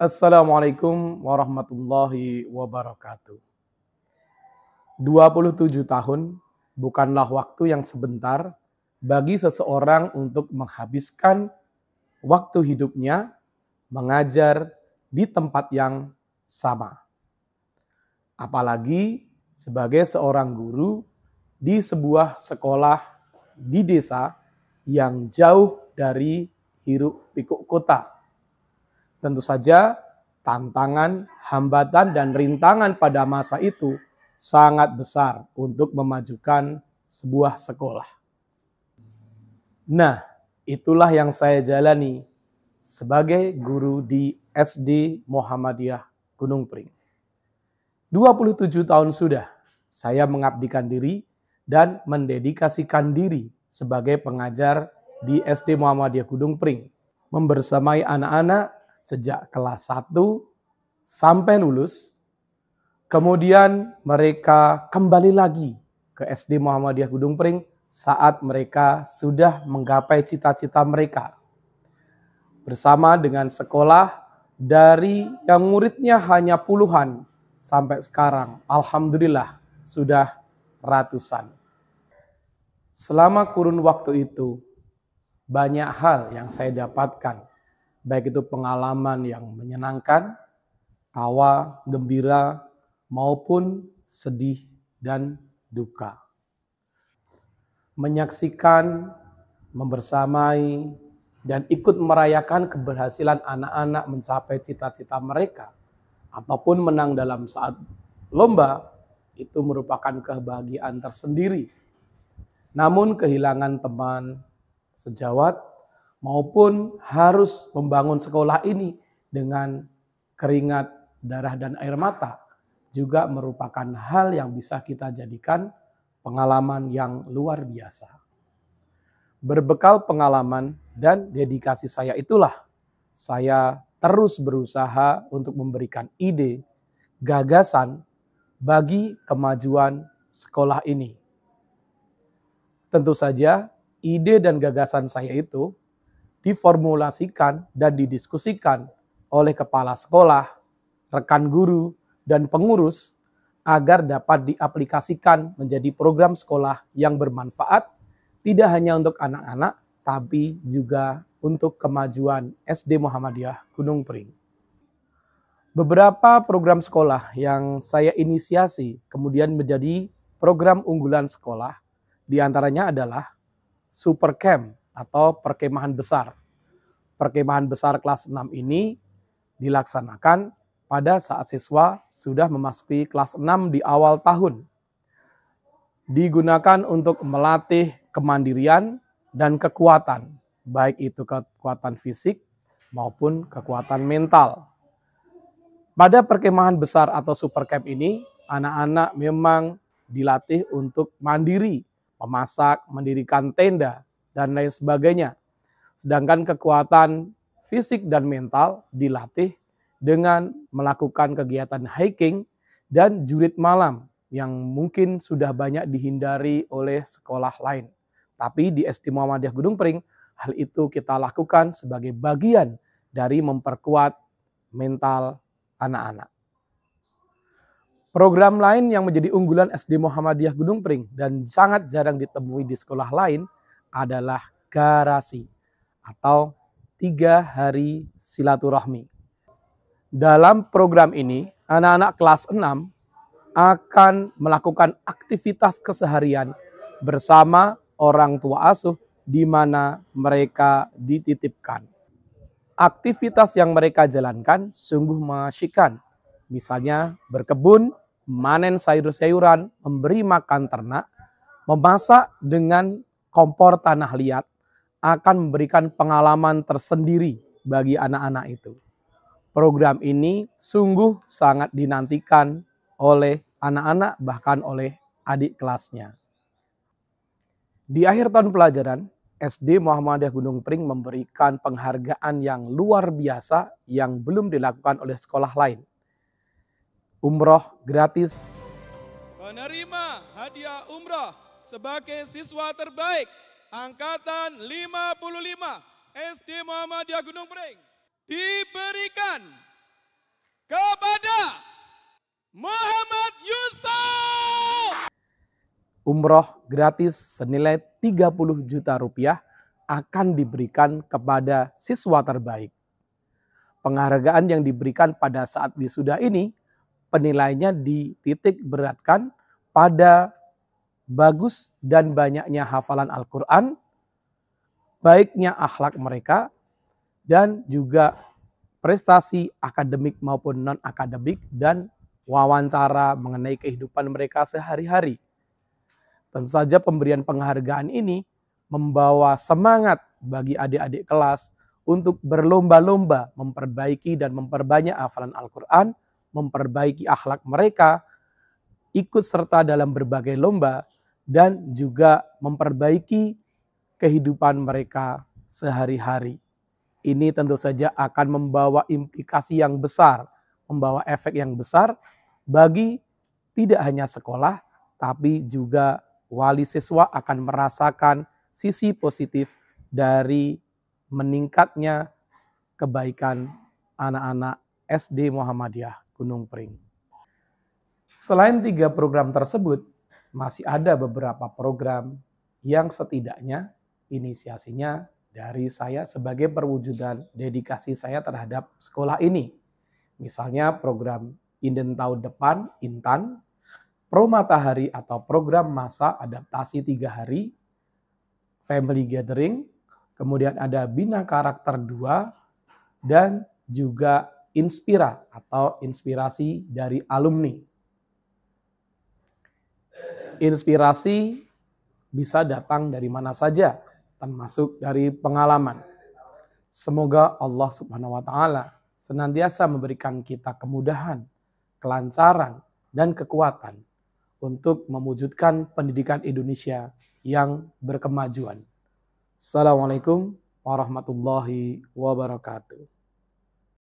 Assalamualaikum warahmatullahi wabarakatuh. 27 tahun bukanlah waktu yang sebentar bagi seseorang untuk menghabiskan waktu hidupnya mengajar di tempat yang sama. Apalagi sebagai seorang guru di sebuah sekolah di desa yang jauh dari hiruk pikuk kota. Tentu saja tantangan, hambatan, dan rintangan pada masa itu sangat besar untuk memajukan sebuah sekolah. Nah, itulah yang saya jalani sebagai guru di SD Muhammadiyah Gunung Pring. 27 tahun sudah saya mengabdikan diri dan mendedikasikan diri sebagai pengajar di SD Muhammadiyah Gunung Pring, membersamai anak-anak sejak kelas 1 sampai lulus. Kemudian mereka kembali lagi ke SD Muhammadiyah Gunung Pring saat mereka sudah menggapai cita-cita mereka. Bersama dengan sekolah dari yang muridnya hanya puluhan sampai sekarang, alhamdulillah sudah ratusan. Selama kurun waktu itu, banyak hal yang saya dapatkan, baik itu pengalaman yang menyenangkan, tawa, gembira, maupun sedih dan duka. Menyaksikan, membersamai, dan ikut merayakan keberhasilan anak-anak mencapai cita-cita mereka, ataupun menang dalam saat lomba, itu merupakan kebahagiaan tersendiri. Namun kehilangan teman sejawat maupun harus membangun sekolah ini dengan keringat, darah, dan air mata juga merupakan hal yang bisa kita jadikan pengalaman yang luar biasa. Berbekal pengalaman dan dedikasi saya itulah saya terus berusaha untuk memberikan ide, gagasan bagi kemajuan sekolah ini. Tentu saja ide dan gagasan saya itu diformulasikan dan didiskusikan oleh kepala sekolah, rekan guru, dan pengurus agar dapat diaplikasikan menjadi program sekolah yang bermanfaat tidak hanya untuk anak-anak tapi juga untuk kemajuan SD Muhammadiyah Gunung Pring. Beberapa program sekolah yang saya inisiasi kemudian menjadi program unggulan sekolah, di antaranya adalah Super Camp atau perkemahan besar. Perkemahan besar kelas 6 ini dilaksanakan pada saat siswa sudah memasuki kelas 6 di awal tahun. Digunakan untuk melatih kemandirian dan kekuatan, baik itu kekuatan fisik maupun kekuatan mental. Pada perkemahan besar atau super camp ini, anak-anak memang dilatih untuk mandiri, memasak, mendirikan tenda, dan lain sebagainya. Sedangkan kekuatan fisik dan mental dilatih dengan melakukan kegiatan hiking dan jurit malam yang mungkin sudah banyak dihindari oleh sekolah lain. Tapi di SD Muhammadiyah Gunung Pring, hal itu kita lakukan sebagai bagian dari memperkuat mental anak-anak. Program lain yang menjadi unggulan SD Muhammadiyah Gunung Pring dan sangat jarang ditemui di sekolah lain adalah garasi atau 3 hari silaturahmi. Dalam program ini, anak-anak kelas 6 akan melakukan aktivitas keseharian bersama orang tua asuh di mana mereka dititipkan. Aktivitas yang mereka jalankan sungguh mengasyikkan. Misalnya berkebun, memanen sayur-sayuran, memberi makan ternak, memasak dengan kompor tanah liat akan memberikan pengalaman tersendiri bagi anak-anak itu. Program ini sungguh sangat dinantikan oleh anak-anak bahkan oleh adik kelasnya. Di akhir tahun pelajaran, SD Muhammadiyah Gunung Pring memberikan penghargaan yang luar biasa yang belum dilakukan oleh sekolah lain. Umroh gratis. Penerima hadiah umroh sebagai siswa terbaik Angkatan 55 SD Muhammadiyah Gunung Pring diberikan kepada Muhammad Yusuf. Umroh gratis senilai 30 juta rupiah akan diberikan kepada siswa terbaik. Penghargaan yang diberikan pada saat wisuda ini penilaiannya dititik beratkan pada bagus dan banyaknya hafalan Al-Quran, baiknya akhlak mereka, dan juga prestasi akademik maupun non-akademik dan wawancara mengenai kehidupan mereka sehari-hari. Tentu saja pemberian penghargaan ini membawa semangat bagi adik-adik kelas untuk berlomba-lomba memperbaiki dan memperbanyak hafalan Al-Quran, memperbaiki akhlak mereka, ikut serta dalam berbagai lomba, dan juga memperbaiki kehidupan mereka sehari-hari. Ini tentu saja akan membawa implikasi yang besar, membawa efek yang besar bagi tidak hanya sekolah, tapi juga wali siswa akan merasakan sisi positif dari meningkatnya kebaikan anak-anak SD Muhammadiyah Gunung Pring. Selain 3 program tersebut, masih ada beberapa program yang setidaknya inisiasinya dari saya sebagai perwujudan dedikasi saya terhadap sekolah ini. Misalnya program Inden Tahun Depan, Intan, Pro Matahari atau program masa adaptasi 3 hari, Family Gathering, kemudian ada Bina Karakter 2, dan juga Inspira atau inspirasi dari alumni. Inspirasi bisa datang dari mana saja, termasuk dari pengalaman. Semoga Allah Subhanahu wa Ta'ala senantiasa memberikan kita kemudahan, kelancaran, dan kekuatan untuk mewujudkan pendidikan Indonesia yang berkemajuan. Assalamualaikum warahmatullahi wabarakatuh.